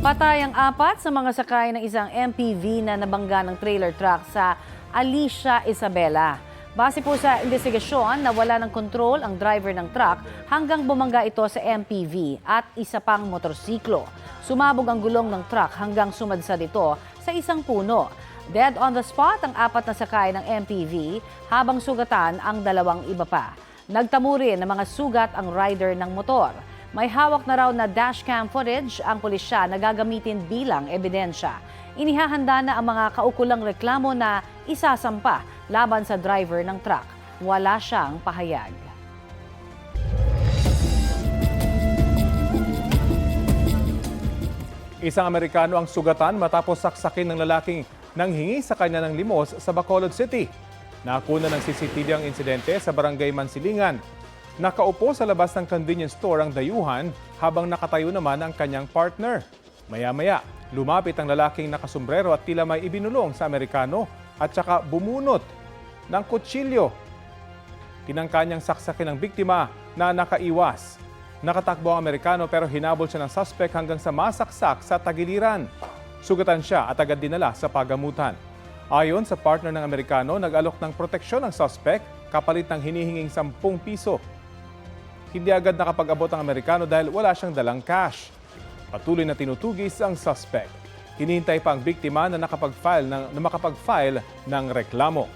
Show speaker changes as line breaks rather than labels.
Patay ang apat sa mga sakay ng isang MPV na nabangga ng trailer truck sa Alicia, Isabela. Base po sa investigasyon, nawala ng kontrol ang driver ng truck hanggang bumangga ito sa MPV at isa pang motorsiklo. Sumabog ang gulong ng truck hanggang sumadsad ito sa isang puno. Dead on the spot ang apat na sakay ng MPV habang sugatan ang dalawang iba pa. Nagtamo rin ng mga sugat ang rider ng motor. May hawak na raw na dashcam footage ang pulisya na gagamitin bilang ebidensya. Inihahanda na ang mga kaukulang reklamo na isasampa laban sa driver ng truck. Wala siyang pahayag.
Isang Amerikano ang sugatan matapos saksakin ng lalaking nanghingi sa kanya ng limos sa Bacolod City. Nakuna ng CCTV ang insidente sa barangay Mansilingan. Nakaupo sa labas ng convenience store ang dayuhan habang nakatayo naman ang kanyang partner. Maya-maya, lumapit ang lalaking nakasombrero at tila may ibinulong sa Amerikano at saka bumunot ng kutsilyo. Tinangka niyang saksakin ang biktima na nakaiwas. Nakatakbo ang Amerikano pero hinabol siya ng suspect hanggang sa masaksak sa tagiliran. Sugatan siya at agad dinala sa pagamutan. Ayon sa partner ng Amerikano, nag-alok ng proteksyon ang suspect kapalit ng hinihinging 10 piso. Hindi agad nakapag-abot ang Amerikano dahil wala siyang dalang cash. Patuloy na tinutugis ang suspect. Hinihintay pa ang biktima na makapag-file ng reklamo.